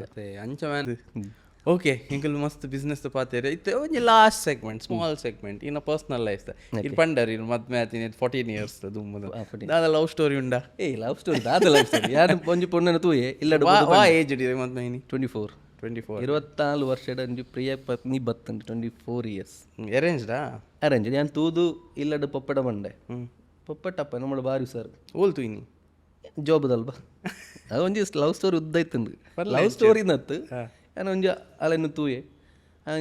ಮತ್ತೆ ಅಂಚ ಓಕೆ ಎಂಕಲ್ ಮಸ್ತ್ ಬಿಸ್ನೆಸ್ ಪಾತೇರೆ ಇತ್ತೆ ಒಂಜಿ ಲಾಸ್ಟ್ ಸೆಗ್ಮೆಂಟ್ ಸ್ಮಾಲ್ ಸೆಗ್ಮೆಂಟ್ ಇನ್ನ ಪರ್ಸನಲ್ ಲೈಫ್ ಇದು ಪಂಡರ್ ಇನ್ನು ಮದ್ಮೆ ಆತೀನಿ 14 ಇಯರ್ಸ್ ದುಮ್ಮದು ದಾದ ಲವ್ ಸ್ಟೋರಿ ಉಂಡಾ? ಲವ್ ಸ್ಟೋರಿ ದಾದ ಲವ್ ಸ್ಟೋರಿ ಯಾರು ಒಂಜಿ ಪೊಣ್ಣನ ತೂಯೆ ಇಲ್ಲ ವಾ ಏಜ್ ಇಡಿದೆ ಮದ್ಮೆ 24 24 ವರ್ಷದ ಒಂಜಿ ಪ್ರಿಯ ಪತ್ನಿ ಬತ್ತಂಡು 24 ಇಯರ್ಸ್. ಅರೇಂಜ್ಡಾ? ಅರೇಂಜ್ ಯಾನ್ ತೂದು ಇಲ್ಲಡು ಪಪ್ಪಡ ಬಂಡೆ ಪಪ್ಪಟ್ಟಪ್ಪ ನಮ್ಮ ಬಾರಿ ಸರ್ ಓಲ್ತು ಇನಿ ಜೋಬದಲ್ಬ ಅದು ಒಂಜಿ ಲವ್ ಸ್ಟೋರಿ ಉದ್ದ ಇತ್ತಂಡು ಲವ್ ಸ್ಟೋರಿ ನತ್ತು ನಾನು ಒಂಜಿ ಅಲೆನ್ನು ತೂಯೆ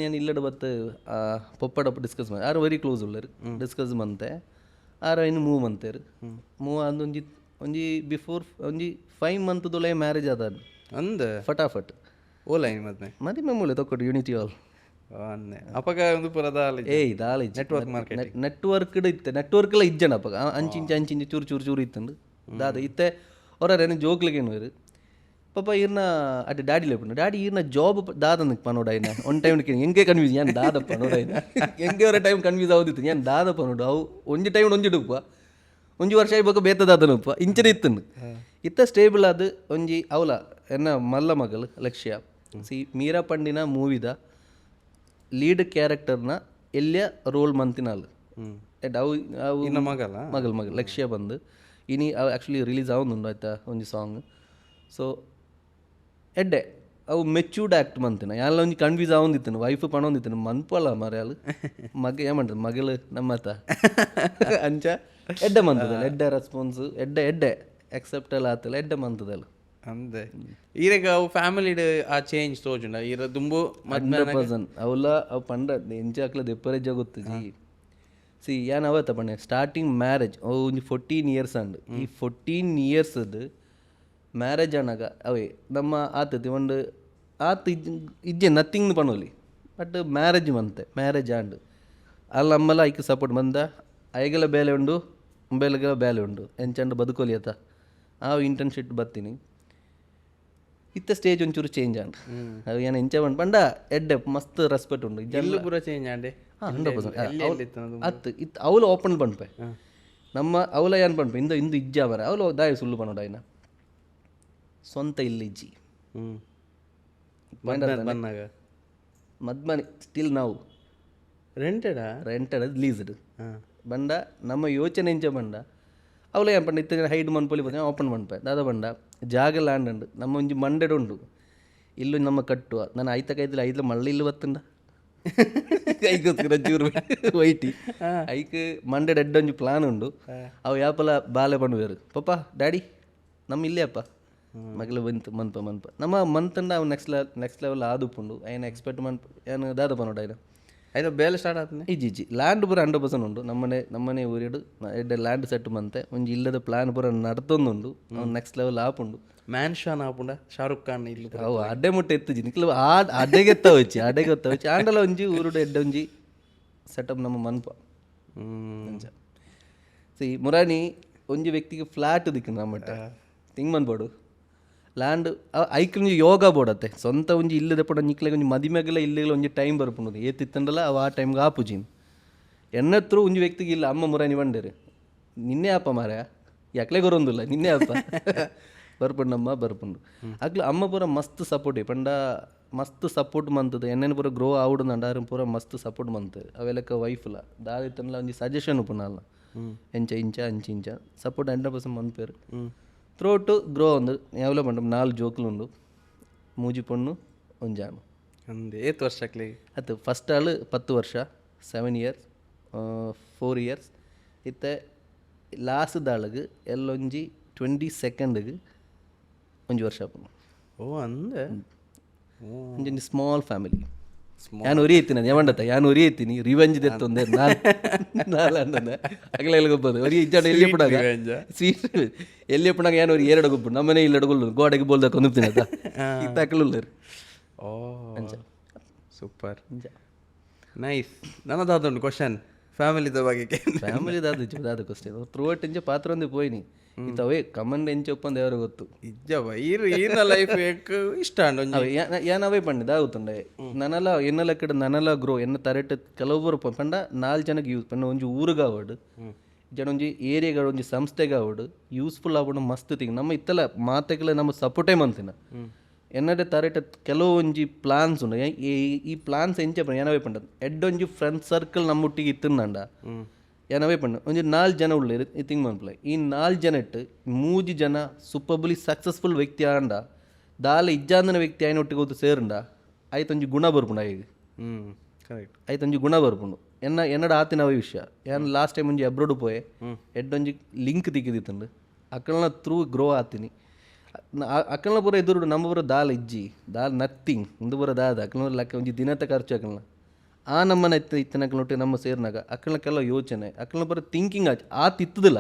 ഞാൻ ഇല്ലട പത്ത് പൊപ്പടപ്പ് ഡിസ്കസ് ಮಾಡಿ ആറ് വെരി ക്ലോസ് ഉള്ളവർ ഡിസ്കസ് ಮಂತೆ ಆರು ಇನ್ನು ಮೂವ್ ಮಂತೇರು ಮೂವ್ ಅಂದು ಒಂಜಿ ಬಿಫೋರ್ ಒಂಜಿ 5 ಮಂತ್ ದೊಲೆ ಮ್ಯಾರೇಜ್ ಆದ ಅಂದ ಫಟಾಫಟ್ ಓಲೈನ್ ಮದ್ಮೆ ಮದುವೆ ಮೂಲೆ ತೊಕ್ಕೊಟ್ಟು ಯೂನಿಟಿ ಹಾಲ್ ಅಪಗ ಒಂದು ಪುರ ದಾಳಿ ನೆಟ್ವರ್ಕ್ ಮಾರ್ಕೆಟ್ ನೆಟ್ವರ್ಕ್ ಇತ್ತೆ ನೆಟ್ವರ್ಕ್ಲ ಇಜ್ಜನ ಅಪಗ ಅಂಚಿಂಚಿ ಚೂರು ಇತ್ತಂಡು ದಾದ ಇತ್ತೆ ಹೊರೇನು ಜೋಕ್ಲಿಗೇನು ಇರು ಪಾಪ ಈರ್ನ ಅಟ್ ಡ್ಯಾಡಿ ಲೇಪುಂಡು ಡ್ಯಾಡಿ ಈರ್ನ ಜಾಬ್ ದಾದನಕ್ಕೆ ಪನೋಡಾಯ್ನ ಒನ್ ಟೈಮ್ ಎಂಗೆ ಕನ್ಫ್ಯೂಸ್ ഞാൻ ದಾದ ಪನೋಡಾಯ್ನ ಎಂಗೆ ಅವರ ಟೈಮ್ ಕನ್ಫ್ಯೂಸ್ ಆಗೋದಿತ್ತು ഞാൻ ದಾದ ಪನೋಡು ಅವು ಒಂಜಿ ಟೈಮ್ ಒಂಜಿಡುಪ್ಪ ಒಂಜಿ ವರ್ಷ ಆಯ್ಬೇಕು ಬೇತದಾದನಪ್ಪ ಇಂಚನೆ ಇತ್ತಂಡು ಇತ್ತ ಸ್ಟೇಬಲ್ ಅದು ಒಂಜಿ ಅವಲ ಎನ್ನ ಮಲ್ಲ ಮಗಳು ಲಕ್ಷ್ಯ ಮೀರಾ ಪಂಡಿನ ಮೂವಿದ ಲೀಡ್ ಕ್ಯಾರೆಕ್ಟರ್ನ ಎಲ್ಲಿಯ ರೋಲ್ ಮಂತಿನಾಲ್ ಅವು ಅವು ಮಗಳು ಲಕ್ಷ್ಯ ಬಂದು ಇನಿ ಅವು ಆ್ಯಕ್ಚುಲಿ ರಿಲೀಸ್ ಆಗುಂಡು ಆಯ್ತಾ ಒಂಜಿ ಸಾಂಗ್ ಸೊ ಎಡ್ಡೆ ಅವು ಮೆಚ್ಯೂರ್ಡ್ ಆ್ಯಕ್ಟ್ ಮಂತಿನ ಎಲ್ಲ ಒಂಜಿ ಕನ್ಫ್ಯೂಸ್ ಆಗೊಂದಿತ್ತನು ವೈಫ್ ಪಣೊಂದಿತ್ತನು ಮನ್ಪಲ್ಲ ಮರ್ಯಾಲು ಮಗ ಏಮಂಟದು ಮಗಳು ನಮ್ಮತ್ತ ಅಂಚ ಎಡ್ಡೆ ಮಂತದಲ್ಲ ಎಡ್ಡೆ ರೆಸ್ಪಾನ್ಸ್ ಎಡ್ಡೆ ಎಕ್ಸೆಪ್ಟಲ್ ಆತಲ್ಲ ಎಡ್ಡೆ ಮಂತದಲ್ಲ ಅಂದೆ ಈಗ ಅವು ಫ್ಯಾಮಿಲಿ ಆ ಚೇಂಜ್ ತೋಜುಂಡ ಈರ ದುಂಬು 100% ಅವಲ್ಲ ಅವು ಪಂಡ ಎಂಚ ಹಾಕ್ಲ ದೆಪ್ಪರೇಜ್ ಆಗುತ್ತೆ ಸಿ ಯಾನ್ ಅವತ್ತ ಪಂಡೆ ಸ್ಟಾರ್ಟಿಂಗ್ ಮ್ಯಾರೇಜ್ ಅವು ಒಂಜಿ 14 ಇಯರ್ಸ್ ಅಂಡು ಈ 14 ಇಯರ್ಸ್ದು ಮ್ಯಾರೇಜ್ ಆನಾಗ ಅವೇ ನಮ್ಮ ಆತತಿ ಒಂದು ಆತ ಇಜ್ಜೆ ನಥಿಂಗ್ ಪಣೋಲಿ ಬಟ್ ಮ್ಯಾರೇಜ್ ಮಂತೆ ಮ್ಯಾರೇಜ್ ಆಂಡು ಅಲ್ಲಿ ನಮ್ಮಲ್ಲ ಐಕೆ ಸಪೋರ್ಟ್ ಬಂದ ಐಗೆಲ್ಲ ಬೇಲೆ ಉಂಡು ಮೊಬೈಲ್ಗೆಲ್ಲ ಬೇಲೆ ಉಂಡು ಎಂಚಂಡು ಬದುಕೋಲಿ ಆತ ಆ ಇಂಟರ್ನ್ಶಿಪ್ ಬರ್ತೀನಿ ಇತ್ತ ಸ್ಟೇಜ್ ಒಂಚೂರು ಚೇಂಜ್ ಆಂಡು ಅವು ಏನು ಎಂಚ ಪಂಡ ಎಡ್ಡೆ ಮಸ್ತ್ ರೆಸ್ಪೆಕ್ಟ್ ಉಂಡು ಎಲ್ಲ ಪೂರ ಚೇಂಜ್ ಆಂಡೆ 100% ಅತ್ತು ಇತ್ತು ಅವಳು ಓಪನ್ ಪಣ್ಪೆ ನಮ್ಮ ಅವಳ ಏನು ಪಣ್ಪೆ ಇಂದು ಇಜ್ಜ ಮರ ಅವಳು ದಾಯ ಸುಳ್ಳು ಪಣೋಡ ಆಯ್ನ ಸ್ವಂತ ಇಲ್ಲಿಜ್ಜಿ ಮದ್ಮನೆ ಸ್ಟಿಲ್ ನಾವು ರೆಂಟೆಡ್ ಲೀಸ್ಡ್ ಬಂಡ ನಮ್ಮ ಯೋಚನೆ ಇಂಚ ಬಂಡ ಅವಳು ಏನು ಪಂಡ ಇತ್ತ ಹೈಡ್ ಮನ್ಪೊಲಿ ಬಂದ ಓಪನ್ ಮನ್ಪೆ ದಾದ ಬಂಡ ಜಾಗ ಲ್ಯಾಂಡ್ ಉಂಡು ನಮ್ಮ ಒಂಜಿ ಮಂಡೆಡ್ ಉಂಡು ಇಲ್ಲು ನಮ್ಮ ಕಟ್ಟುವ ನಾನು ಐತಕೈದಿಲ್ಲ ಐದ್ಲ ಮಳ್ಳಿ ಇಲ್ಲು ಬತ್ತಂಡ ಐಗೋಸ್ಕರ ಚೂರು ವೈಟಿ ಐಕ್ ಮಂಡೆಡ್ ಎಡ್ಡೊಂಜಿ ಪ್ಲಾನ್ ಉಂಡು ಅವು ಯಾಪಲ ಬಾಲೆ ಪಂಡು ಪಪ್ಪ ಡ್ಯಾಡಿ ನಮ್ಮ ಇಲ್ಲೇ ಅಪ್ಪ ಮಗಲು ಮನ್ಪ ನಮ್ಮ ಮಂತಂಡ ಅವು ನೆಕ್ಸ್ಟ್ ಲೆವೆಲ್ ಆದುಪ್ಪುಂಡು ಏನು ಎಕ್ಸ್ಪೆಕ್ಟ್ ಏನು ದಾದ ಪನೋಡ ಆಯ್ನ ಐದು ಬೇಲೆ ಸ್ಟಾರ್ಟ್ ಆತನೆ ಇಜ್ಜಿ ಲ್ಯಾಂಡ್ ಪೂರ 100% ಉಂಡು ನಮ್ಮನೆ ಊರಿಡು ಎಡ್ಡೆ ಲ್ಯಾಂಡ್ ಸೆಟ್ ಮಂತೆ ಒಂಜಿ ಇಲ್ಲದ ಪ್ಲಾನ್ ಪೂರ ನಡ್ತೊಂದುಂಡು ಅವ್ನು ನೆಕ್ಸ್ಟ್ ಲೆವೆಲ್ ಆಪುಂಡು ಮ್ಯಾನ್ಷನ್ ಆಪುಂಡ ಶಾರುಖ್ ಖಾನ್ ಇಲ್ಲ ಅವು ಅಡ್ಡೆ ಮುಟ್ಟೆ ಎತ್ತುಜಿ ನಿಕ್ಲ ಅಡ್ಡೆಗೆತ್ತ వచ్చి ಆಂಡಲ ಒಂಜಿ ಊರುಡು ಎಡ್ಡೆ ಒಂಜಿ ಸೆಟಪ್ ನಮ್ಮ ಮನ್ಪ ಸಿ ಮುರಾನಿ ಒಂಜಿ ವ್ಯಕ್ತಿಗೆ ಫ್ಲಾಟ್ ದಿಕ್ಕು ನಮ್ಮಟ್ಟ ತಿಂಗ್ ಮನ್ಪೋಡು ಲ್ಯಾಂಡ್ ಐಕ್ಲೊಂಜಿ ಯೋಗ ಬೋಡತ್ತೆ ಸ್ವಂತ ಒಂಜಿ ಇಲ್ಲದೆ ಪಡ ನಿಕ್ಲೆಗೆ ಒಂಜಿ ಮದಿಮೆಗೆಲ್ಲ ಇಲ್ಲೆಲ್ಲ ಒಂಜಿ ಟೈಮ್ ಬರ್ಪುಂಡು ಏತಿತ್ತಂಡಲ್ಲ ಅವು ಆ ಟೈಮ್ಗೆ ಆಪುಜಿನ್ ಎನ್ನತ್ರು ಒಂಜಿ ವ್ಯಕ್ತಿಗೆ ಇಲ್ಲ ಅಮ್ಮ ಮುರಾನಿ ಬಂಡೇರು ನಿನ್ನೆ ಆಪ ಮಾರ ಯಾಕ್ಲೆ ಗೊರೊಂದಿಲ್ಲ ನಿನ್ನೆ ಆಪ ಬರ್ಪುಂಡಮ್ಮ ಬರ್ಪುಂಡು ಆಗ್ಲ ಅಮ್ಮ ಪೂರ ಮಸ್ತ್ ಸಪೋರ್ಟ್ ಪಂಡ ಮಸ್ತ್ ಸಪೋರ್ಟ್ ಮಂತದ ಎನ್ನೇನು ಪೂರ ಗ್ರೋ ಆವುಡು ನಂಡಾರು ಪೂರ ಮಸ್ತ್ ಸಪೋರ್ಟ್ ಮಂತ ಅವೆಲ್ಲಕ ವೈಫ್ಲ ದಾದಿತ್ತಲ್ಲ ಒಂಜಿ ಸಜೆಷನ್ ಉಪ್ಪುನಲ್ಲ ಎಂಚ ಇಂಚ ಅಂಚಿಂಚ ಸಪೋರ್ಟ್ 100% ಮನ್ಪೇರು ತ್ರೋಟು ಗ್ರೋ ಒಂದು ಯಾವಲ ಪಂಡ 4 ಜೋಕ್ಲು ಉಂಡು ಮೂಜಿ ಪೊಣ್ಣು ಒಂಜಾನು ಅಂದೆ 8 ವರ್ಷಕ್ಕೆ ಅದು ಫಸ್ಟ್ ಆಳು 10 ವರ್ಷ 7 ಇಯರ್ಸ್ 4 ಇಯರ್ಸ್ ಇತ್ತೆ ಲಾಸ್ಟ್ ದಾಳಿಗೆ ಎಲ್ಲೊಂಜಿ 22ಗೆ ಒಂಜಿ ವರ್ಷ ಆಪುಂಡು ಓ ಅಂದೆ ಒಂಜಿ ಸ್ಮಾಲ್ ಫ್ಯಾಮಿಲಿ ಯಾನು ಉರಿ ಎತ್ತೀನಿ ಯಾವಂಡತ್ತ ಯಾನು ಉರಿ ಎತ್ತೀನಿ ರಿವೆಂಜ್ ದೆತ್ತೊಂದೆ ನಾಲ್ ಅಂದ ಅಗಲ ಎಲ್ಲ ಗೊಬ್ಬದು ಒರಿ ಇಜ್ಜಾಡ ಎಲ್ಲಿ ಪುಡಾಗ ಸ್ವೀಟ್ ಎಲ್ಲಿ ಪುಡಾಗ ಯಾನು ಒರಿ ಎರಡು ಗೊಬ್ಬು ನಮ್ಮನೆ ಇಲ್ಲ ಅಡಗೊಳ್ಳು ಗೋಡೆಗೆ ಬೋಲ್ದ ಕೊಂದುಪ್ತೀನಿ ಅದ ಇತ್ತಾಕಲುಲ್ಲರು ಓ ಸೂಪರ್ ನೈಸ್ ನನ್ನದಾದೊಂದು ಕ್ವಶನ್ ಫ್ಯಾಮಿಲಿದ ಬಗ್ಗೆ ಫ್ಯಾಮಿಲಿದಾದ ಕ್ವಶನ್ ತ್ರೂಔಟ್ ಇಂಚ ಪಾತ್ರ ಒಂದೇ ಪೋಯ್ನಿ ಇಂಥವೇ ಕಮಂಡ್ ಎಂಚ ಒಪ್ಪಂದು ಯಾರು ಗೊತ್ತು ಇಜ್ಜವ ಈನ ಲೈಫ್ ಇಷ್ಟ ಏನವೇ ಪಂಡಿದ ಆಗುತ್ತಂಡೆ ನನ್ನಲ್ಲ ಎನ್ನಲ ಕಡೆ ನನ್ನಲ್ಲ ಗ್ರೋ ಎನ್ನ ತರೆಟ್ ಕೆಲವರು ಪಂಡ 4 ಜನಕ್ಕೆ ಯೂಸ್ ಪಂಡ ಒಂಜಿ ಊರುಗಾವಡು ಜನ ಒಂಜಿ ಏರಿಯಾಗ ಒಂಜಿ ಸಂಸ್ಥೆಗಾವಡು ಯೂಸ್ಫುಲ್ ಆಗ್ಬಿಡು ಮಸ್ತ್ ತಿಂಗ್ ನಮ್ಮ ಇತ್ತಲ್ಲ ಮಾತೆಗಳ ನಮ್ಮ ಸಪೋರ್ಟೇ ಮಂತಿನ ಎನ್ನಡೆ ತರೆಟ ಕೆಲವು ಒಂಜಿ ಪ್ಲಾನ್ಸ್ ಉಂಡು ಈ ಪ್ಲಾನ್ಸ್ ಎಂಚ ಏನವೇ ಪಂಡ ಎಡ್ಡೊಂಜಿ ಫ್ರೆಂಡ್ ಸರ್ಕಲ್ ನಮ್ಮೊಟ್ಟಿಗೆ ಇತ್ತಂಡ ಏನವೇ ಪಂಡ ಒಂಜಿ 4 ಜನ ಉಳ್ಳೇರು ತಿಂಗ್ ಮನ್ಪುಲೆ ಈ 4 ಜನಟ್ಟು 3 ಜನ ಸೂಪರ್ಬುಲಿ ಸಕ್ಸಸ್ಫುಲ್ ವ್ಯಕ್ತಿ ಆಂಡ ದಾಲ ಇಜ್ಜಾಂದನ ವ್ಯಕ್ತಿ ಆಯ್ನೊಟ್ಟಿಗೆ ಹೋದು ಸೇರುಂಡ ಆಯ್ತು ಒಂಜಿ ಗುಣ ಬರ್ಪುಂಡು ಆಯ್ಗೆ ಕರೆಕ್ಟ್ ಆಯ್ತು ಒಂಜಿ ಗುಣ ಬರ್ಪುಂಡು ಎನ್ನಡ ಆತಿನವೇ ವಿಷಯ ಏನು ಲಾಸ್ಟ್ ಟೈಮ್ ಒಂಜಿ ಅಬ್ರೋಡ್ ಪೋಯೆ ಎಡ್ಡೊಂಜಿ ಲಿಂಕ್ ತಿಕ್ಕಿದಿತ್ತುಂಡು ಅಕ್ಕಳನ್ನ ಥ್ರೂ ಗ್ರೋ ಆತೀನಿ ಅಕ್ಕಳನ್ನ ಪೂರ ಎದುರುಡು ನಮ್ಮ ಪೂರ ದಾಲ್ ಇಜ್ಜಿ ದಾಲ್ ನಥಿಂಗ್ ಇಂದು ಪೂರ ದಾದ ಅಕ್ಕಳ ಲೆಕ್ಕ ಒಂಜಿ ದಿನದ ಖರ್ಚು ಅಕ್ಕಳನ್ನ ಆ ನಮ್ಮನ ಇತ್ತನಕ್ಕಳೊಟ್ಟಿಗೆ ನಮ್ಮ ಸೇರಿನಾಗ ಅಕ್ಕಳಕ್ಕೆಲ್ಲ ಯೋಚನೆ ಅಕ್ಕಳನ್ನ ಪೂರ ಥಿಂಕಿಂಗ್ ತಿತ್ತದಿಲ್ಲ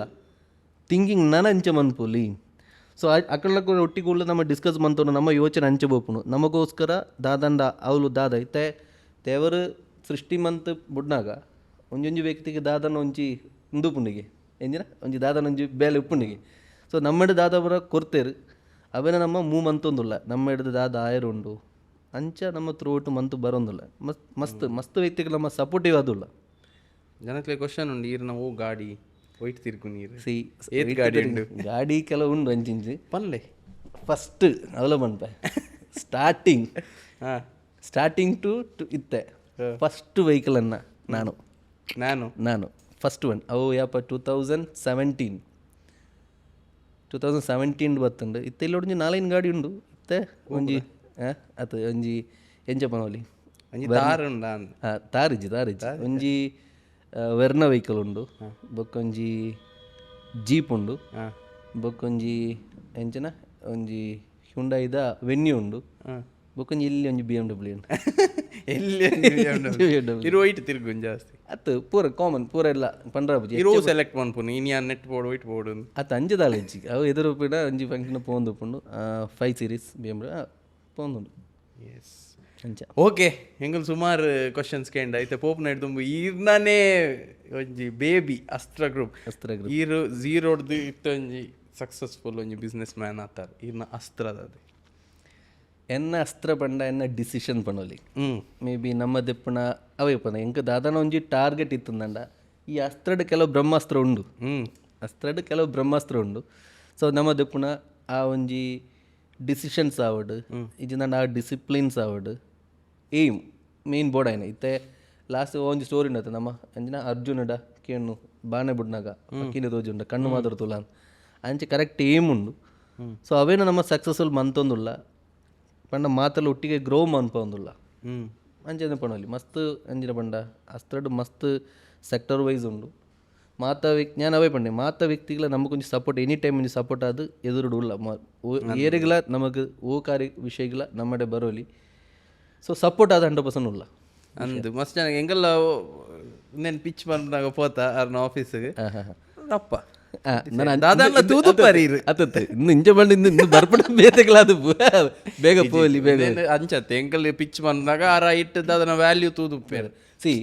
ಥಿಂಕಿಂಗ್ ನನ್ನ ಅಂಚೆ ಮನ್ಪುಲಿ ಸೊ ಅಕ್ಕಳಕ್ಕೆ ಒಟ್ಟಿಗೆ ಉಳ್ಳು ನಮ್ಮ ಡಿಸ್ಕಸ್ ಮಂತೋನು ನಮ್ಮ ಯೋಚನೆ ಅಂಚೆ ಬೋಪುನು ನಮಗೋಸ್ಕರ ದಾದಂಡ ಅವಳು ದಾದ ಇತ್ತೆ ದೇವರು ಸೃಷ್ಟಿ ಮಂತ್ ಬುಡ್ನಾಗ ಒಂಜೊಂಜಿ ವ್ಯಕ್ತಿಗೆ ದಾದನ ಒಂಜಿ ಇಂದು ಪುಂಡಿಗೆ ಎಂಜಿನ ಒಂಜಿ ದಾದನ ಒಂಜಿ ಬೇಲೆ ಉಪ್ಪುಂಡಿಗೆ ಸೊ ನಮ್ಮಡು ದಾದ ಪೂರ ಕೊರ್ತೇರು ಅವೇನ ನಮ್ಮ ಮಂತೊಂದುಲ್ಲ ನಮ್ಮ ಹಿಡಿದು ದಾದ ಆಯರುಂಡು ಅಂಚ ನಮ್ಮ ಥ್ರೂಟ್ ಮಂತು ಬರೋಂದಿಲ್ಲ ಮಸ್ತ್ ಮಸ್ತ್ ವ್ಯಕ್ತಿಗಳು ನಮ್ಮ ಸಪೋರ್ಟಿವ್ ಆದುಲ್ಲ ಜನಕ್ಕೆ ಕ್ವಶನ್ ಉಂಡು ಈರ್ನ ಓ ಗಾಡಿ ವೈಟ್ ತಿರ್ಗು ನೀರು ಸಿ ಏತ್ ಗಾಡಿ ಉಂಡು ಗಾಡಿ ಕೆಲವು ಉಂಡು ಅಂಚಿಂಚು ಪನ್ಲೆ ಫಸ್ಟ್ ಅವಲ ಬಂದ್ಪೆ ಸ್ಟಾರ್ಟಿಂಗ್ ಟು ಇತ್ತೆ ಫಸ್ಟ್ ವೆಹಿಕಲ್ ಅನ್ನ ನಾನು ಫಸ್ಟ್ ಒನ್ ಅವು ಯಾಪ 2017 ಬತ್ತುಂಡು ಇತ್ತೆ ಇಲ್ಲಿ ಒಂಜಿ 4 ಗಾಡಿ ಉಂಡು ಇತ್ತೆ ಒಂಜಿ ಅತ್ ಒಂಜಿ ಎಂಚ ಪನೋಲಿ ತಾರಿಜ್ಜಿ ಒಂಜಿ ವೆರ್ನ ವೆಹಿಕಲ್ ಉಂಡು ಬೊಕ್ಕೊಂಜಿ ಜೀಪ್ ಉಂಡು ಬೊಕ್ಕೊಂಜಿ ಎಂಚನ ಒಂಜಿ ಹ್ಯುಂಡೈದ ವೆನ್ಯೂ ಉಂಡು ಬೊಕ್ಕೊಂಜಿ ಇಲ್ಲಿ ಒಂಜಿ BMW ಉಂಡು ಇರು ವೈಟ್ ತಿರ್ಗು ಜಾಸ್ತಿ ಅತ್ತು ಪೂರ ಕಾಮನ್ ಪೂರ ಎಲ್ಲ ಪಂಡ್ರಾಬುಜಿ ಇರೋ ಸೆಲೆಕ್ಟ್ ಮಾಡ್ಪುನು ಇನಿಯಾ ನೆಟ್ ಬೋರ್ಡ್ ವೈಟ್ ಬೋರ್ಡ್ ಅತ್ತು ಅಂಜದಾಳ ಹೆಚ್ಚಿಗೆ ಅವು ಎದುರು ಪೀಡ ಒಂಜಿ ಫಂಕ್ಷನ್ ಪೋಂದು ಉಪ್ಪುಂಡು 5 ಸೀರೀಸ್ BMW ಪೋಂದುಂಡು ಎಸ್ ಅಂಚ ಓಕೆ ಹೆಂಗಲ್ ಸುಮಾರು ಕ್ವಶನ್ಸ್ ಕೇಂಡ ಐತೆ ಪೋಪ್ನ ಹಿಡ್ದು ಈರ್ನೇ ಒಂಜಿ ಬೇಬಿ ಅಸ್ತ್ರ ಗ್ರೂಪ್ ಈರು ಝೀರೋಡ್ದು ಇತ್ತೊಂಜಿ ಸಕ್ಸಸ್ಫುಲ್ ಒಂಜಿ ಬಿಸ್ನೆಸ್ ಮ್ಯಾನ್ ಆತಾರೆ ಈರ್ನ ಅಸ್ತ್ರದ ಅದು ಎನ್ನ ಅಸ್ತ್ರ ಪಂಡ ಎನ್ನ ಡಿಸಿಷನ್ ಪನೋಲಿ ಮೇ ಬಿ ನಮ್ಮ ದೆಪ್ಪನ ಅವೇ ಪನ ಎಂಕ ದಾದಾನ ಒಂಜಿ ಟಾರ್ಗೆಟ್ ಇತ್ತಂದಂಡ ಈ ಅಸ್ತ್ರಡ್ ಕೆಲವು ಬ್ರಹ್ಮಾಸ್ತ್ರ ಉಂಡು ಸೊ ನಮ್ಮ ದೆಪ್ಪನ ಆ ಒಂಜಿ ಡಿಸಿಷನ್ಸ್ ಆವಡ್ ಇಜಿಂದ ಆ ಡಿಸಿಪ್ಲಿನ್ಸ್ ಆವಡ್ ಏಮ್ ಮೇನ್ ಬೋರ್ಡ್ ಆಯ್ನ ಇತ್ತೆ ಲಾಸ್ಟ್ ಒಂಜಿ ಸ್ಟೋರಿ ಉಂಡತ್ತ ನಮ್ಮ ಅಂಜಿನ ಅರ್ಜುನಡ ಕೇಣು ಬಾಣೆ ಬುಡ್ನಾಗ ಅಕ್ಕಿನ ತೋಜುಂಡ ಕಣ್ಣು ಮಾತ್ರ ತುಲ ಅಂಚೆ ಕರೆಕ್ಟ್ ಏಮ್ ಉಂಡು ಸೊ ಅವೇನು ನಮ್ಮ ಸಕ್ಸಸ್ಫುಲ್ ಮಂತೊಂದುಲ್ಲ ಪಂಡ ಮಾತಲ್ಲಿ ಒಟ್ಟಿಗೆ ಗ್ರೋ ಮನ್ಪೊಂದುಲ್ಲ ಅಂಚೆ ಪಣೋಲಿ ಮಸ್ತ್ ಅಂಜಿನ ಪಂಡ ಅಸ್ತ್ರಡ್ ಮಸ್ತ್ ಸೆಕ್ಟರ್ ವೈಸ್ ಉಂಡು ഞാൻ അവേ പണ്ടേ മാത്ത വ്യക്തികളെ നമുക്കൊഞ്ച് സപ്പോർട്ട് എനി ടൈം ഒഞ്ച് സപ്പോർട്ട് അത് എതിരിടില്ല ഏരെಗಳ നമുക്ക് ಓ ಕಾರ್ಯ ವಿಷಯಗಳ നമ്മുടെ ಬರೋಲಿ ಸೊ ಸಪೋರ್ಟ್ ಅದು 100% ಉಲ್ಲ ಅಂದು ಮಸ್ತ್ ಚೆನ್ನಾಗಿ ಹೆಂಗೆಲ್ಲ ಇನ್ನೇನು ಪಿಚ್ ಬಂದಾಗ ಪೋತ ಅವ್ರನ್ನ ಆಫೀಸಿಗೆ ಅಪ್ಪ ಇನ್ನು ಇಂಚ ಬಂದು ಇನ್ನು ಬರ್ಪಡ ಬೇತೆಗಳದು ಬೇಗ ಪೋಲಿ ಬೇಗ ಅಂಚತ್ತೆ ಹೆಂಗಲ್ ಪಿಚ್ ಬಂದಾಗ ಆ ರೈಟ್ ಅದನ್ನ ವ್ಯಾಲ್ಯೂ ತೂದುಪ್ಪೇರು ಸಿ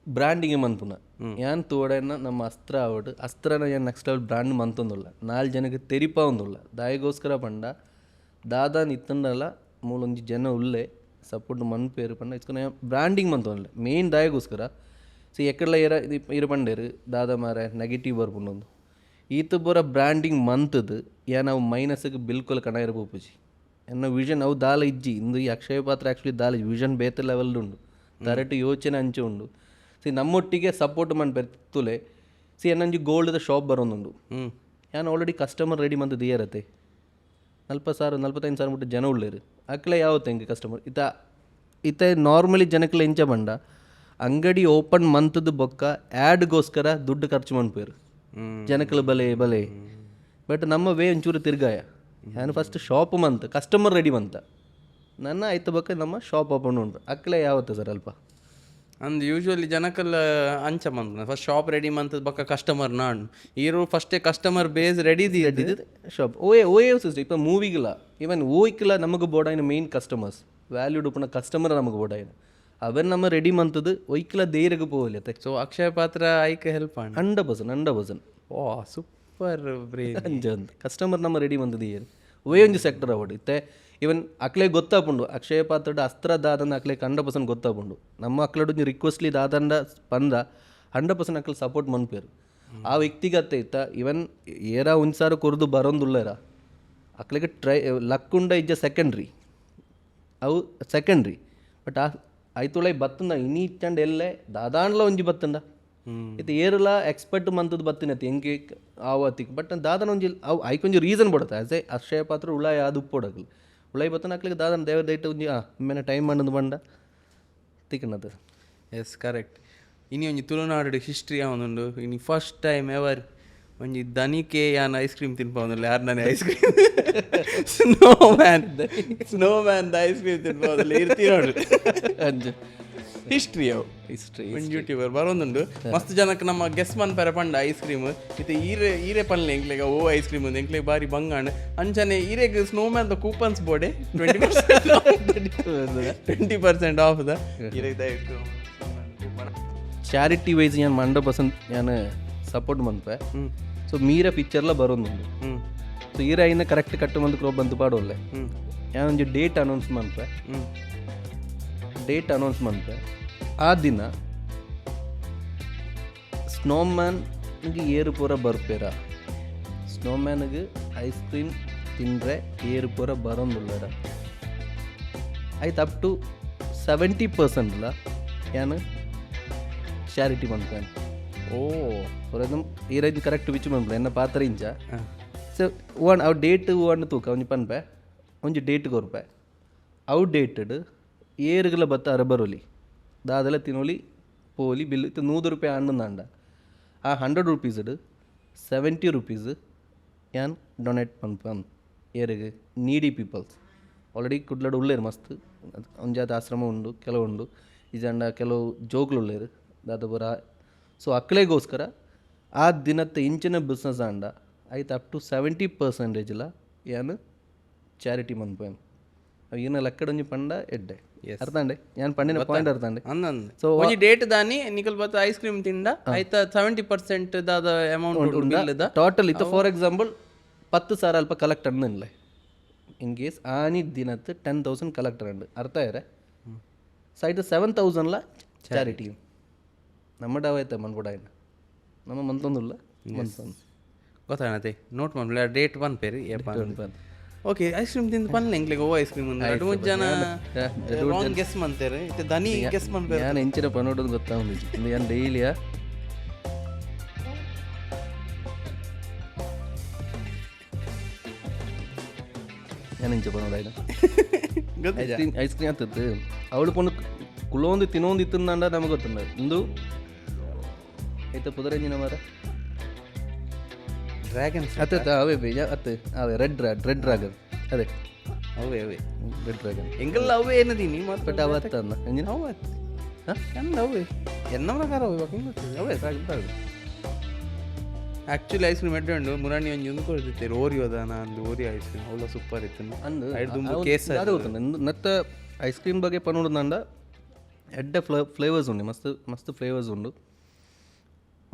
ಬ್ರ್ಯಾಂಡಿಂಗ್ ಮಂತುನ ഞാൻ ತೋಡನ್ನ ನಮ್ಮ ಅಸ್ತ್ರ ಆವಡ್ ಅಸ್ತ್ರನ ഞാൻ ನೆಕ್ಸ್ಟ್ ಲೆವೆಲ್ ಬ್ರ್ಯಾಂಡ್ ಮಂತೊಂದುಲ್ಲ 4 ಜನಕ್ಕೆ ತೆರಿಪ ಒಂದುಲ್ಲ ದಾಯಿಗೋಸ್ಕರ ಪಂಡ ದಾದಾನ್ ಇತ್ತಂಡಲ್ಲ ಮೂಲೊಂಜಿ ಜನ ಉಲ್ಲೆ ಸಪೋರ್ಟ್ ಮನ್ಪೇರು ಪಂಡ ಇಸ್ಕೊಂಡು ಬ್ರ್ಯಾಂಡಿಂಗ್ ಮಂತೊಂದುಲ್ಲ ಮೇನ್ ದಾಯಿಗೋಸ್ಕರ ಸಿ ಎಕ್ಕಡ್ಲ ಇರು ಪಂಡೇರು ದಾದಾ ಮಾರ ನೆಗೆಟಿವ್ ಬರ್ಪುಂಡೊಂದು ಈತ ಬರೋ ಬ್ರ್ಯಾಂಡಿಂಗ್ ಮಂತದ್ದು ನಾವು ಮೈನಸ್ಗೆ ಬಿಲ್ಕುಲ್ ಕಣ ಇರಬೋಪುಜಿ ಎನ್ನ ವಿಷನ್ ಅವು ದಾಲ ಇಜ್ಜಿ ಇಂದು ಈ ಅಕ್ಷಯ ಪಾತ್ರ ಆ್ಯಕ್ಚುಲಿ ದಾಲ ವಿಷನ್ ಬೇತೆ ಲೆವೆಲ್ ಉಂಡು ಡೈರೆಕ್ಟ್ ಯೋಚನೆ ಅಂಚೆ ಉಂಡು ಸಿ ನಮ್ಮೊಟ್ಟಿಗೆ ಸಪೋರ್ಟ್ ಮನ್ಪೆರ್ತುಲೆ ಸಿ ಎನ್ನಂಜಿ ಗೋಲ್ಡ್ದ ಶಾಪ್ ಬರೋಂದುಂಡು ഞാൻ ಆಲ್ರೆಡಿ ಕಸ್ಟಮರ್ ರೆಡಿ ಮಂತ್ ದಿಯರತ್ತೆ 40,000-45,000 ಮುಟ್ಟ ಜನ ಉಳ್ಳೇರು ಅಕ್ಲೆ ಯಾವತ್ತೆ ಹೆಂಗೆ ಕಸ್ಟಮರ್ ಇತ್ತ ನಾರ್ಮಲಿ ಜನಕ್ಕೆಲ್ಲ ಎಂಚ ಬಂಡ ಅಂಗಡಿ ಓಪನ್ ಮಂತದ್ದು ಬೊಕ್ಕ ಆ್ಯಡ್ಗೋಸ್ಕರ ದುಡ್ಡು ಖರ್ಚು ಮನ್ಪೇರು ಜನಕ್ಕೆಲ್ಲ ಬಲೆ ಬಟ್ ನಮ್ಮ ವೇ ಒಂಚೂರು ತಿರ್ಗಾಯ ನಾನು ಫಸ್ಟ್ ಶಾಪ್ ಮಂತ್ ಕಸ್ಟಮರ್ ರೆಡಿ ಮಂತ ನನ್ನ ಆಯ್ತು ಬಕ್ಕ ನಮ್ಮ ಶಾಪ್ ಓಪನ್ ಉಂಟು ಅಕ್ಲೆ ಯಾವತ್ತೆ ಸರ್ ಅಲ್ಪ ಅಂದ್ ಯೂಶ್ವಲಿ ಜನಕ್ಕೆಲ್ಲ ಅಂಚ ಮಂತ ಫಸ್ಟ್ ಶಾಪ್ ರೆಡಿ ಮಂತದ ಬಕ್ಕ ಕಸ್ಟಮರ್ ನಾನು ಈರು ಫಸ್ಟೇ ಕಸ್ಟಮರ್ ಬೇಸ್ ರೆಡಿ ಶಾಪ್ ಓಯೇ ಸಿಸ್ಟಮ್ ಇಪ್ಪ ಮೂವಿಗಿಲ್ಲ ಈವನ್ ಓಯ್ಕಿಲ್ಲ ನಮಗೆ ಬೋಡಾಯಿನ ಮೇನ್ ಕಸ್ಟಮರ್ಸ್ ವ್ಯಾಲ್ಯೂಡ್ ಉಪ್ಪನ ಕಸ್ಟಮರ್ ನಮಗೆ ಬೋಡಾಯಿನ അവർ നമ്മൾ റെഡി മന്തത് ഒരിക്കലും ധൈര്യമൊക്കെ പോവില്ലേ സോ അക്ഷയ പാത്ര ഐക്ക് ഹെൽപ്പ് ആണ് 100%. ಓ ಸೂಪರ್ ಕಸ್ಟಮರ್ ನಮ್ಮ ರೆಡಿ ಮಂತದ ಒಯ್ಯ ಒಂಜಿ ಸೆಕ್ಟರ್ ಅವಡು ಇತ್ತೆ ಇವನ್ ಅಕ್ಲೆ ಗೊತ್ತಾಪುಂಡು ಅಕ್ಷಯ ಪಾತ್ರದ ಅಸ್ತ್ರ ದಾದಂಡ ಅಕ್ಲೆ 100% ಗೊತ್ತಾಪುಂಡು ನಮ್ಮ ಅಕ್ಲಡು ರಿಕ್ವೆಸ್ಟ್ಲಿ ದಾದಂಡ ಪಂದ 100% ಅಕ್ಲೆ ಸಪೋರ್ಟ್ ಮನ್ಪೇರು ಆ ವ್ಯಕ್ತಿಗತ್ತೆ ಇತ್ತ ಇವನ್ ಏರಾ ಒಂದ್ಸಾರ ಕೊರ್ದು ಬರೋಂದುಲ್ಲೇರ ಅಕ್ಲೆಗೆ ಲಕ್ ಉಂಡ ಇಜ್ಜ ಸೆಕೆಂಡ್ರಿ ಅವು ಸೆಕೆಂಡ್ರಿ ಬಟ್ ಆಯ್ತುಳ ಬತ್ತಂದ ಇನಿ ಇಟ್ಟಂಡು ಎಲ್ಲೇ ದಾದಾಂಡ್ಲ ಒಂಜಿ ಬತ್ತಂಡ ಇದು ಏರುಲ ಎಕ್ಸ್ಪರ್ಟ್ ಮಂತದ್ದು ಬತ್ತಿನತಿ ಹೆಂಗೆ ಆವತ್ತಿಗೆ ಬಟ್ ದಾದನ ಒಂಜಿ ಅವು ಐಕೊಂಜಿ ರೀಸನ್ ಪಡುತ್ತೆ ಆಸ್ ಎ ಅಕ್ಷಯ ಪಾತ್ರ ಉಳಾಯ ಅದು ಉಪ್ಪೊಡಕಲು ಉಳಾಯಿ ಬತ್ತನ ಹಾಕ್ಲಿಕ್ಕೆ ದಾದನ ದೇವರ ದೈಟ್ ಒಂಜಿ ಒಮ್ಮೆನೆ ಟೈಮ್ ಮಾಡದು ಬಂಡ ತಿಕ್ಕನದು. Yes correct. ಇನಿ ಒಂಜಿ ತುಳುನಾಡು ಹಿಸ್ಟ್ರಿ ಅವನುಂಡು ಇನಿ ಫಸ್ಟ್ ಟೈಮ್ ಎವರ್ ಒಂಜಿ ದನಿಕೆ ಯಾನ್ ಐಸ್ ಕ್ರೀಮ್ ತಿನ್ಪವನಲ್ಲ ಯಾರು ನಾನೇ ice cream snow man ice cream ತಿನ್ಪವನಲ್ಲ ಇರ್ತಿ ನೋಡ್ರಿ ಅಂಜು ಹಿಸ್ಟ್ರಿ ಅವು ಹಿಸ್ಟ್ರಿ ಒಂದು ಯೂಟ್ಯೂಬರ್ ಬರೋದುಂಡು ಮಸ್ತ್ ಜನಕ್ಕೆ ನಮ್ಮ ಗೆಸ್ ಮನ್ ಪೆರ ಪಂಡ ಐಸ್ ಕ್ರೀಮ್ ಇತ್ತೆ ಈರೆ ಪನ್ಲೆ ಎಂಕ್ಲೆಗ ಓ ಐಸ್ ಕ್ರೀಮ್ ಒಂದು ಎಂಕ್ಲೆಗ್ ಬಾರಿ ಬಂಗಾಣ ಅಂಚನೆ ಈರೆಗ್ snow man the coupons ಬೋಡೆ 20% of the ಈರೆಗ್ ದಯವಿಟ್ಟು ಚಾರಿಟಿ ವೈಸ್ ഞാൻ 100% ഞാൻ ಸಪೋರ್ಟ್ ಮನ್ಪೆ. ಸೊ ಮೀರ ಪಿಕ್ಚರ್ಲ ಬರೋದುಂಡು. ಸೊ ಈರ ಐನ ಕರೆಕ್ಟ್ ಕಟ್ಟು ಮಂದು ಕ್ರೋಬ್ ಬಂತು ಪಾಡೋಲ್ಲೆ ഞാൻ ಒಂಜಿ ಡೇಟ್ ಅನೌನ್ಸ್ ಮನ್ಪೆ. ಡೇಟ್ ಅನೌನ್ಸ್ ಮನ್ಪೆ ಆ ದಿನ ಸ್ನೋಮ್ಯಾನ್ಗೆ ಏರು ಪೂರ ಬರ್ಪೇರ ಸ್ನೋಮ್ಯಾನ್ಗೆ ಐಸ್ ಕ್ರೀಮ್ ತಿಂದರೆ ಏರು ಪೂರ ಬರೋಂದುಳ್ಳರ ಆಯ್ತು ಅಪ್ ಟು 70% ಯಾನು ಚಾರಿಟಿ ಮನ್ಪೇನು. ಓ ಫಾರ್ ಎಕ್ಸಾಂಪಲ್ ಈ ರೈಜ್ ಕರೆಕ್ಟ್ ವಿಚ್ ಮನ್ಪೆ ಎನ್ನ ಪಾತ್ರ ಇಂಚ ಸೊ ಒನ್ ಅವು ಡೇಟ್ ಒನ್ ತೂಕ ಒಂಜಿ ಪನ್ಪೆ ಒಂಜಿ ಡೇಟ್ ಕೊರ್ಪೆ ಅವು ಡೇಟಡ್ ಏರುಗಳ ಬತ್ತ ಅರಬರೋಲಿ ದಾದೆಲ್ಲ ತಿನ್ನೋಲಿ ಪೋಲಿ ಬಿಲ್ ಇತ್ತು 100 ರೂಪಾಯಿ ಹಣ್ಣಂದ ಆ 100 ರೂಪೀಸ್ಡ್ 70 ರೂಪೀಸ್ ಯಾನ್ ಡೊನೇಟ್ ಪನ್ಪನ್ ಏರಿಗೆ ನೀಡಿ ಪೀಪಲ್ಸ್ ಆಲ್ರೆಡಿ ಕುಡ್ಲಾಡು ಉಳ್ಳೇರು ಮಸ್ತ್ ಒಂಜಾತ ಆಶ್ರಮ ಉಂಡು ಕೆಲವು ಉಂಡು ಇಜಂಡ ಕೆಲವು ಜೋಕ್ಲು ಉಳ್ಳೇರು ದಾದ ಬರ ಸೊ ಅಕ್ಲೆಗೋಸ್ಕರ ಆ ದಿನത്തെ ಇಂಚಿನ ಬಿಸ್ನೆಸ್ ಆಂಡ ಆಯ್ತು ಅಪ್ ಟು 70% ಯಾನು ಚಾರಿಟಿ ಮನ್ಪೇನು ಅವು ಏನ ಲಕ್ಕಡೊಂಜಿ ಪಂಡ ಎಡ್ಡೆ ಅರ್ಥಂಡೆ ഞാൻ പണ്ടിന ಪಾಯಿಂಟ್ ಅರ್ಥಂಡೆ ಸೊ ಒಂಜಿ ಡೇಟ್ ದಾನಿ ನಿಕಲ್ ಬತ್ತ ಐಸ್ ಕ್ರೀಮ್ ತಿಂಡ ಐತ 70% ದಾದ ಅಮೌಂಟ್ ಉಂಡು ಟೋಟಲ್ ಇತ್ತ ಫಾರ್ ಎಕ್ಸಾಂಪಲ್ 10,000 ಅಲ್ಪ ಕಲೆಕ್ಟ್ ಅನ್ನಿಲ್ಲ ಇನ್ ಕೇಸ್ ಆನಿ ದಿನത്ത് 10,000 ಕಲೆಕ್ಟರ್ ഉണ്ട് ಅರ್ಥ ಆಯ್ರೆ ಸೈಡ್ 7,000ಲ ಚಾರಿಟಿ നമ്മുടെ ആവായത്തെ മൺപടായന നമ്മ ಮಂತೊಂದುಲ್ಲ ಮಂತೊಂದು ಗೊತ್ತಾಗತ್ತೆ ನೋಟ್ ಮಾಡ್ಲ ಡೇಟ್ ಒನ್ ಪೇರು ಓಕೆ ಐಸ್ ಕ್ರೀಮ್ ತಿಂದು ಪನ್ಲೆ ಎಂಕ್ಲೆಗ್ ಓ ಐಸ್ ಕ್ರೀಮ್ ಎರಡು ಮೂರು ಜನ ರಾಂಗ್ ಗೆಸ್ ಮಾಡ್ತಾರೆ ಇತ್ತೆ ದನಿ ಗೆಸ್ ಮಾಡ್ತಾರೆ ഞാൻ ಎಂಚಿನ ಪನ್ನೋಡೋದು ಗೊತ್ತಾಗುದಿಲ್ಲ ഞാൻ ಡೈಲಿಯ ഞാൻ ಎಂಚ ಪನ್ನೋಡಾಯ್ನ ಐಸ್ ಕ್ರೀಮ್ ಆತತ್ತು ಅವಳು ಪೊಣ್ಣು ಕುಲೋಂದು ತಿನ್ನೋಂದು ಇತ್ತಂದ ನಮಗೆ ಗೊತ್ತುಂಡ ಇಂದು ಐತೆ ಪುದರಂಜಿನ ಮರ ಡ್ರ್ಯಾಗನ್ ಅತ್ತ ಅವೇ ಬೇ ಅತ್ತೆ ಅವೇ ರೆಡ್ ಡ್ರ್ಯಾಗನ್ ಅದೇ ಅವೇ ರೆಡ್ ಡ್ರ್ಯಾಗನ್ ಎಂಗೆಲ್ಲ ಅವೇ ಏನದೀನಿ ಬಟ್ ಅವತ್ತ ಅಂದ ಎಂಜಿನ ಅವತ್ತು ಎಂದ ಅವೇ ಎನ್ನ ಪ್ರಕಾರ ಅವೇ ಸಾಕು ಆ್ಯಕ್ಚುಲಿ ಐಸ್ ಕ್ರೀಮ್ ಎಡ್ಡೆ ಉಂಡು ಮುರಾಣಿ ಒಂಜಿ ಒಂದು ಕೊಡ್ತಿತ್ತೇರು ಓರಿಯೋ ಅದಾನ ಅಂದು ಓರಿಯೋ ಐಸ್ ಕ್ರೀಮ್ ಅವಳ ಸೂಪರ್ ಇತ್ತು ಅಂದು ಕೇಸ್ ಅದು ಗೊತ್ತುಂಡು ನತ್ತ ಐಸ್ ಕ್ರೀಮ್ ಬಗ್ಗೆ ಪನ್ನೋಡುಂದ ಎಡ್ಡೆ ಫ್ಲೇವರ್ಸ್ ಉಂಡು ಮಸ್ತ್ ಮಸ್ತ್ ಫ್ಲೇವರ್ಸ್ ಉಂಡು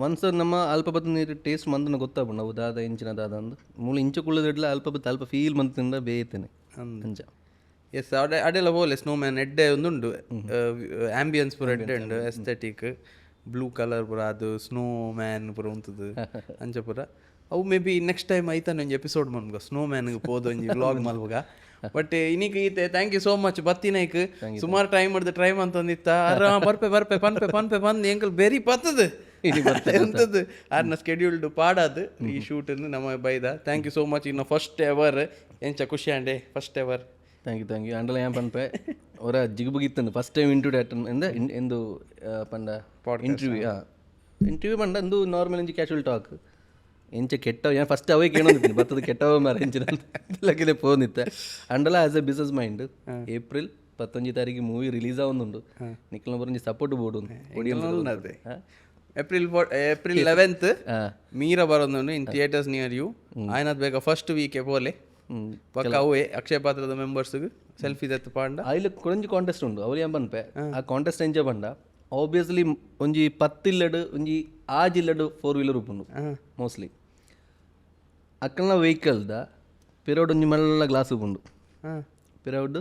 ಒನ್ಸ್ ನಮ್ಮ ಅಲ್ಪ ಬತ್ತು ನೀರು ಟೇಸ್ಟ್ ಮಂದನ ಗೊತ್ತಾಗ್ಬಿಡು ನಾವು ದಾದ ಇಂಚಿನ ದಾದ ಅಂದು ಮೂಲ ಇಂಚು ಕುಳ್ಳದಿಡ್ಲ ಅಲ್ಪ ಬತ್ತು ಅಲ್ಪ ಫೀಲ್ ಮಂತಿಂದ ಬೇಯ್ತೇನೆ ಅಂಚ ಎಸ್ ಅಡೆಲ್ಲ ಹೋಲೆ ಸ್ನೋ ಮ್ಯಾನ್ ಎಡ್ಡೆ ಒಂದುಂಡು ಆಂಬಿಯನ್ಸ್ ಪೂರ ಎಡ್ಡೆ ಉಂಡು ಎಸ್ಥೆಟಿಕ್ ಬ್ಲೂ ಕಲರ್ ಪೂರ ಅದು ಸ್ನೋ ಮ್ಯಾನ್ ಪೂರ ಉಂತದು ಅಂಚ ಪೂರ ಅವು ಮೇ ಬಿ ನೆಕ್ಸ್ಟ್ ಟೈಮ್ ಐತಾನೆ ಒಂಜಿ ಎಪಿಸೋಡ್ ಮನ್ಗ ಸ್ನೋ ಮ್ಯಾನ್ಗೆ ಪೋದು ಒಂಜಿ ವ್ಲಾಗ್ ಮಲ್ವಾಗ ಬಟ್ ಇನಿಕ್ ಈತೆ ಥ್ಯಾಂಕ್ ಯು ಸೋ ಮಚ್ ಬತ್ತಿನೈಕ್ ಸುಮಾರು ಟೈಮ್ ಮಾಡ್ದು ಟ್ರೈ ಅಂತಂದಿತ್ತ ಬರ್ಪೆ ಪನ್ಪೆ ಎಂಕಲ್ ಬೆರಿ ಪತ್ತದು ಎಂತದ್ದು ಆರ್ನ ಸ್ಕೆಡ್ಯೂಲ್ಡ್ ಪಾಡದು ಈ ಶೂಟ್ ನಮ್ಮ ಬೈದ ಥ್ಯಾಂಕ್ ಯು ಸೋ ಮಚ್ ಇನ್ನು ಫಸ್ಟ್ ಎವರ್ ಎಂಚ ಖುಷಿ ಅಂಡೆ ಫಸ್ಟ್ ಎವರ್ ಥ್ಯಾಂಕ್ ಯು ಅಂಡಲ ഞാൻ പൻപെ ഒര ജിഗുബുഗിത്തണ്ട് ഫസ്റ്റ് ടൈം ഇന്റർവ്യൂ അറ്റൻഡ് എന്ത് എന്തു പണ്ട ഇന്റർവ്യൂ പണ്ട എന്തു നോർമൽ ಎಂಚ ಕ್ಯಾಶುವಲ್ ಟಾಕ್ ಎಂಚ ಕೆಟ್ಟವ ഞാൻ ಫಸ್ಟ್ ಅವೇ ಕೇಳೋದಿದ್ದೀನಿ ಬತ್ತದ ಕೆಟ್ಟವ ಮಾರ ಎಂಚಿನಲ್ಲೇ ಪೋನಿತ್ತೆ ಅಂಡಲ as a business mind April 15 ತಾರೀಕು ಮೂವಿ ರಿಲೀಸ್ ಆവുന്നുണ്ട് ನಿಖಲ್ನ പറഞ്ഞ് സപ്പോർട്ട് പോടും ಏಪ್ರಿಲ್ 11th ಮೀರಾ ಬರೋದು ಇನ್ ಥಿಯೇಟರ್ಸ್ ನಿಯರ್ ಯು ಆಯ್ನದ್ ಬೇಗ ಫಸ್ಟ್ ವೀಕೆ ಪೋಲೆ ಪಕ್ಕ ಅವೇ ಅಕ್ಷಯ ಪಾತ್ರದ ಮೆಂಬರ್ಸ್ಗೆ ಸೆಲ್ಫಿ ತೆತ್ತು ಪಾಂಡ അതിൽ കുറഞ്ഞ് കോൺടെസ്റ്റ് ഉണ്ട് അവര് ഞാൻ പൻപെ ആ കോൺടെസ്റ്റ് ಎಂಚ ಪಂಡ ಆಬ್ವಿಯಸ್ಲಿ ಒಂಜಿ 10 ಇಲ್ಲಡು ಒಂಜಿ 5 ಇಲ್ಲಡು 4-ವೀಲರ್ ಉಪ್ಪುಂಡು ಮೋಸ್ಟ್ಲಿ ಅಕ್ಕಲ್ನ ವೆಹಿಕಲ್ದ ಪಿರೌಡ್ ಒಂಜಿ ಮಲ್ಲ ಗ್ಲಾಸ್ ಉಪ್ಪುಂಡು ಪಿರೌಡ್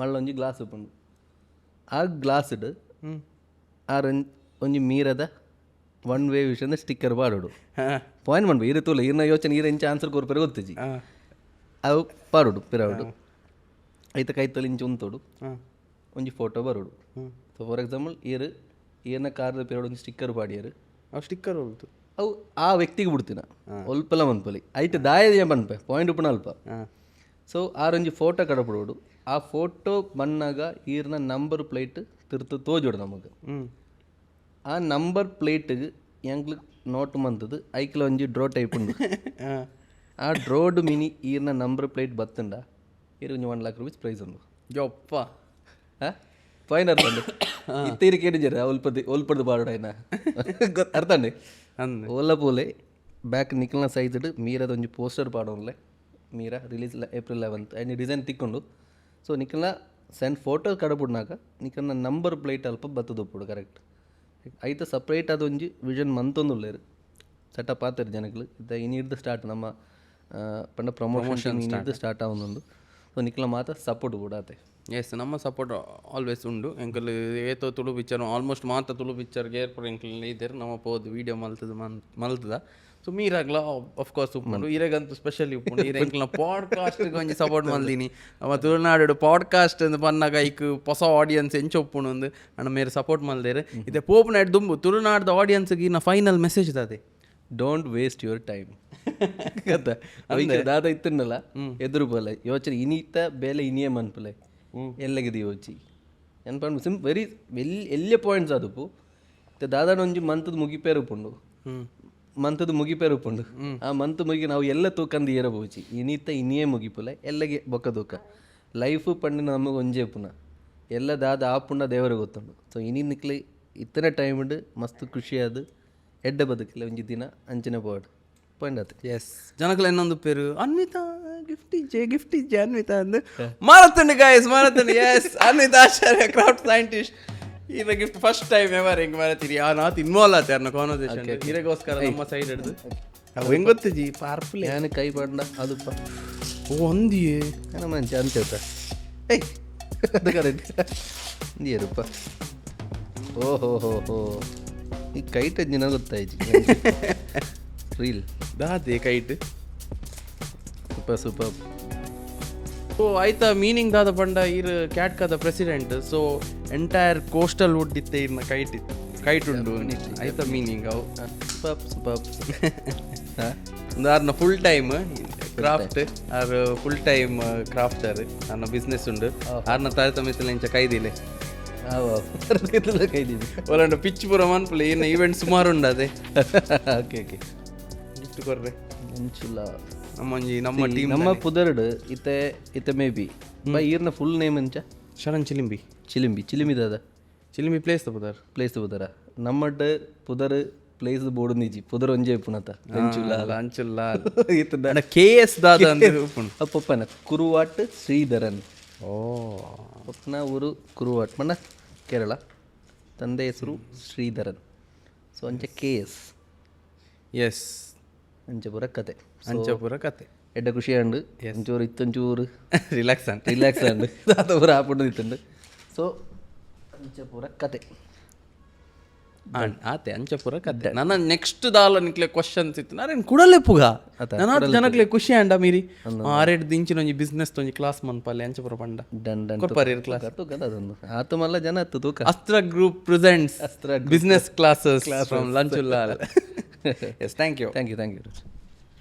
ಮಲ್ಲ ಒಂಜಿ ಗ್ಲಾಸ್ ಉಪ್ಪುಂಡು ಆ ಗ್ಲಾಸ್ಡ್ ಆ ಒಂಜಿ ಮೀರದ ಒನ್ ವೇ ವಿಷಯದ ಸ್ಟಿಕ್ಕರ್ ಪಾಡೋಡು ಪಾಯಿಂಟ್ ಮಾಡ್ಬೇಕು ಇರುತ್ತಲ್ಲ ಈರ್ನ ಯೋಚನೆ ಈರ ಎಂಚ ಆನ್ಸರ್ ಕೊರ್ಪರೆ ಗೊತ್ತಿಜಿ ಅವು ಪಾಡೋಡು ಪಿರೌಡು ಐತ ಕೈತಲ್ಲಿ ಇಂಚ ಉಂತೋಡು ಹಾಂ ಒಂಜಿ ಫೋಟೋ ಬರೋಡು. ಸೊ ಫಾರ್ ಎಕ್ಸಾಂಪಲ್ ಈರ್ನ ಕಾರ್ದ ಪೇರೋಡು ಒಂಜಿ ಸ್ಟಿಕ್ಕರ್ ಪಾಡಿಯರು ಅವು ಸ್ಟಿಕ್ಕರ್ ಹೋಗ್ತು. ಅವು ಆ ವ್ಯಕ್ತಿಗೆ ಬಿಡ್ತೀನ ಒಲ್ಪಲ ಮನ್ಪಲಿ ಐತೆ ದಾಯದ ಪನ್ಪೆ ಪಾಯಿಂಟ್ ಉಪ್ಪನ ಅಲ್ಪ. ಹಾಂ ಸೊ ಆರೊಂಜಿ ಫೋಟೋ ಕಡಪಡೋಡು. ಆ ಫೋಟೋ ಬನ್ನಾಗ ಈರ್ನ ನಂಬರ್ ಪ್ಲೇಟ್ ತಿರ್ತು ತೋಜೋಡು ನಮಗೆ. ಆ ನಂಬರ್ ಪ್ಲೇಟ್ಗೆ ಎಂಗ್ಲು ನೋಟ್ ಮಂತದ್ದು ಐಕ್ಲ ಒಂಜಿ ಡ್ರೋ ಟೈಪ್ ಉಂಡು. ಆ ಡ್ರೋಡ್ ಮಿನಿ ಈರ್ನ ನಂಬರ್ ಪ್ಲೇಟ್ ಬತ್ತಂಡ ಒಂಜಿ 1 lakh rupees ಪ್ರೈಸ್ ಉಂಡು. ಜೊಪ್ಪ ಫೈನ್ ಅರ್ಥಂಡು ಇತ್ತೀರಿ ಕೇಳಿದ್ದೀರ ಒಲ್ಪದ್ದು ಬಾಡೋಡಾಯ್ನ ಅರ್ಥಂಡಿ ಅಂದ್ ಓಲ ಪೋಲೆ ಬ್ಯಾಕ್ ನಿಕ್ಲ್ನ ಸೈಜ್ ಮೀರದ ಒಂಜಿ ಪೋಸ್ಟರ್ ಪಾಡೋನ್ಲೆ ಮೀರ ರಿಲೀಸ್ April 11th ಅಯ್ನಿ ಡಿಸೈನ್ ತಿಕ್ಕೊಂಡು. ಸೊ ನಿಕ್ಲ್ನ ಸೆಂಡ್ ಫೋಟೋ ಕಡಪುಡ್ನಾಗ ನಿಕ್ಲ್ನ ನಂಬರ್ ಪ್ಲೇಟ್ ಅಲ್ಪ ಬತ್ತದೊಪ್ಪುಡು ಕರೆಕ್ಟ್ ಐತ ಸಪ್ರೇಟ್ ಅದೊಂಜಿ ವಿಷನ್ ಮಂತೊಂದುಲ್ಲೇರು ಸೆಟಪ್ ಆತರು ಜನಗಳು ಇತ್ತ ಇನ್ನಿಡ್ದು ಸ್ಟಾರ್ಟ್ ನಮ್ಮ ಪಂಡ ಪ್ರಮೋಷನ್ ಇನ್ನಿಡ್ದು ಸ್ಟಾರ್ಟ್ ಆವೊಂದು. ಸೊ ನಿಕ್ಲ ಮಾತ ಸಪೋರ್ಟ್ ಕೂಡ ಆತೆ. ಎಸ್ ನಮ್ಮ ಸಪೋರ್ಟ್ ಆಲ್ವೇಸ್ ಉಂಡು. ಎಂಕಲ್ ಏತೋ ತುಳು ಪಿಕ್ಚರ್ ಆಲ್ಮೋಸ್ಟ್ ಮಾತ ತುಳು ಪಿಕ್ಚರ್ಗೆ ಏರ್ಪುರ ಎಂಕಲ್ ಇದ್ದಾರೆ ನಮ್ಮ ಪೋದು ವೀಡಿಯೋ ಮಲ್ತದ. ಸೊ ಮೀರಾಗ್ಲ ಆಫ್ಕೋರ್ಸ್ ಉಪ್ಪುಂಡು ಇರೆಗಂತೂ ಸ್ಪೆಷಲಿ ಉಪ್ಪುಂಡು. ಇರ ಎಂಕಲ್ನ ಪಾಡ್ಕಾಸ್ಟ್ಗೆ ಒಂಜಿ ಸಪೋರ್ಟ್ ಮಲ್ದೀನಿ. ನಮ್ಮ ತುಳುನಾಡು ಪಾಡ್ಕಾಸ್ಟ್ ಅಂದು ಪನ್ನಾಗ ಐಕ್ ಹೊಸ ಆಡಿಯನ್ಸ್ ಎಂಚ ಉಪ್ಪುಂಡು ಒಂದು ಅಣ್ಣ ಮೇರೆ ಸಪೋರ್ಟ್ ಮಲ್ದೇರು. ಇತ್ತೆ ಪೋಪುನಾಡು ದುಂಬು ತುಳುನಾಡ್ದ ಆಡಿಯನ್ಸ್ಗೆ ಇನ್ನ ಫೈನಲ್ ಮೆಸೇಜ್ ದಾದೆ ಡೋಂಟ್ ವೇಸ್ಟ್ ಯುವರ್ ಟೈಮ್ ಕತ್ತ ದಾದ ಇತ್ತನ್ನಲ್ಲ ಎದುರು ಪೋಲೆ ಯೋಚನೆ ಇನಿತ ಬೇಲೆ ಇನಿಯೇ ಮನ್ಪಲೆ ಎಲ್ಲಗಿದೆ ಯೋಚಿ ಎನ್ಪಂಡು ಸಿಂಪ್ ವೆರಿ ಎಲ್ಲಿಯ ಪಾಯಿಂಟ್ಸ್ ಅದಪ್ಪು ದಾದಾನ ಒಂಜಿ ಮಂತದ ಮುಗಿಪೇರು ಉಪ್ಪುಂಡು ಮಂತದ ಮುಗಿಪೇರು ಉಪ್ಪುಂಡು. ಆ ಮಂತ್ ಮುಗಿ ನಾವು ಎಲ್ಲ ತೂಕಂದು ಏರಬೋಚಿ ಇನಿತ ಇನಿಯೇ ಮುಗಿಪುಲೆ ಎಲ್ಲಗೆ ಬೊಕ್ಕ ತೂಕ ಲೈಫ್ ಪಂಡು ನಮಗೆ ಒಂಜೇ ಪುನಃ ಎಲ್ಲ ದಾದ ಆಪುಂಡ ದೇವರಿಗೆ ಗೊತ್ತುಂಡು. ಸೊ ಇನಿ ನಿಕ್ಲಿ ಇತ್ತನೆ ಟೈಮ್ ಉಂಡು ಮಸ್ತ್ ಖುಷಿ ಅದು ಎಡ್ಡ ಬದುಕಿಲ್ಲ ಒಂಜಿ ದಿನ ಅಂಚನೆ ಪೋಡು ಪಾಯಿಂಟ್ ಆತು. ಎಸ್ ಜನಕಲ ಇನ್ನೊಂದು ಪೇರು ಅನ್ವಿತಾ ಗಿಫ್ಟ್ ಇಜ್ಜೆ ಅನ್ವಿತಾ ಅಂದು ಮಾರತಂಡು ಗಾಯಸ್ ಮಾರತಂಡು. ಎಸ್ ಅನ್ವಿತಾ ಆಚಾರ್ಯ ಕ್ರಾಫ್ಟ್ ಸೈಂಟಿಸ್ಟ್ ಈಗ ಗಿಫ್ಟ್ ಫಸ್ಟ್ ಟೈಮ್ ಎವರ್ ಹೆಂಗೆ ಮಾರತ್ತೀರಿ ಆ ನಾತ್ ಇನ್ವಾಲ್ವ್ ಆತ ಯಾರನ್ನ ಕಾನ್ವರ್ಸೇಷನ್ ಇರಗೋಸ್ಕರ ನಮ್ಮ ಸೈಡ್ ಹಿಡ್ದು ಅವು ಹೆಂಗೆ ಗೊತ್ತಿಜಿ ಪಾರ್ಫುಲ್ ನಾನು ಕೈ ಪಂಡ ಅದಪ್ಪ ಓ ಒಂದಿಯೇ ನನ್ನ ಮಂಚ ಅಂತ ಏಯ್ ಅದು ಕರೆಕ್ಟ್ ನೀರಪ್ಪ ಓಹೋ ಹೋ ಹೋ ಈ ಕೈಟ್ ದಿನ ಗೊತ್ತಾಯ್ತು ರೀಲ್ ದಾದೆ ಕೈಟ್ ಸೂಪರ್ ಸೂಪರ್. ಸೊ ಆಯ್ತಾ ಮೀನಿಂಗ್ ದಾದ ಪಂಡ ಇರ್ ಕ್ಯಾಟ್ ಕದ president. So entire coastal wood ಇತ್ತೆ ಇರ್ನ ಕೈಟ್ ಉಂಡು ಆಯ್ತಾ ಮೀನಿಂಗ್ ಅವು ಸೂಪರ್ ಸೂಪರ್. ಒಂದು ಆರ್ನ full time craft or full time crafter ನನ್ನ ಬಿಸ್ನೆಸ್ ಉಂಡು ಆರ್ನ ತಾರತಮ್ಯದಲ್ಲಿ ಇಂಚ ಕೈದಿಲೆ ಕೈದಿದೆ ಒಲಂಡ ಪಿಚ್ ಪೂರ ಮನ್ಪುಲೆ ಏನು ಈವೆಂಟ್ ಸುಮಾರು ಉಂಡು ಅದೇ. ಓಕೆ ಓಕೆ ಗಿಫ್ಟ್ ಕೊರ್ರೆ ಮಂಚುಲ ನಮ್ಮ ಟೀಮ್ ನಮ್ಮ ಪುದರ್ಡ್ ಇತ್ತೆ ಮೇ ಬಿ ಬೈ ಈರ್ನ ಫುಲ್ ನೇಮ್ ಎಂಚ ಶರಣ್ ಚಿಲಿಂಬಿ ಚಿಲಿಮಿ ದಾದ ಚಿಲಿಂಬಿ ಪ್ಲೇಸ್ ಪುದರ್ ಪ್ಲೇಸ್ ಪುದರ ನಮ್ಮಡ್ ಪುದರ್ ಪ್ಲೇಸ್ ಬೋರ್ಡ್ ನಿಜಿ ಪುದರ್ ಒಂಜೇ ಪುನತ ಅಂಚುಲ್ಲ KS ದಾದ ಅಪ್ಪನ ಕುರುವಾಟ್ ಶ್ರೀಧರನ್. ಓ ಪಪ್ಪನ ಊರು ಕುರುವಾಟ್ ಮಣ್ಣ ಕೇರಳ ತಂದೆ ಹೆಸರು ಶ್ರೀಧರನ್. ಸೊ ಅಂಚ KS ಎಸ್ ಅಂಚಪುರ ಕತೆ ಅಂಚಪುರ ಕತೆ ಎಡ್ಡ ಖುಷಿ ಅಂಡು ಒಂಚೂರು ಇತ್ತೊಂಚೂರು ರಿಲ್ಯಾಕ್ಸ್ ಅಂಡು ದಾತಪುರ ಆಪುಂಡು ಇತ್ತಂಡು. ಸೊ ಅಂಚಪುರ ಕತೆ ಆತೆ ಅಂಚಪುರ ಕತೆ. ನನ್ನ ನೆಕ್ಸ್ಟ್ ದಾಲ ನಿಕ್ಲೆ ಕ್ವಶನ್ಸ್ ಇತ್ತು ನಾರೇನು ಕುಡಲೆ ಪುಗ ನಾನು ಜನಕ್ಲೆ ಖುಷಿ ಅಂಡ ಮೀರಿ 6 ಇಂಚಿನ ಒಂಜಿ ಬಿಸ್ನೆಸ್ ಒಂಜಿ ಕ್ಲಾಸ್ ಮನ್ಪಲ್ಲೆ ಅಂಚಪುರ ಪಂಡ ಡನ್ ಡನ್ ಕೊರ್ಪಾರಿ ಕ್ಲಾಸ್ ಅದೊಂದು ಆತು ಮಲ್ಲ ಜನ ಹತ್ತು ತೂಕ Astra group presents business classes from ಲಂಚುಲ್ಲಾಲ್. Yes thank you.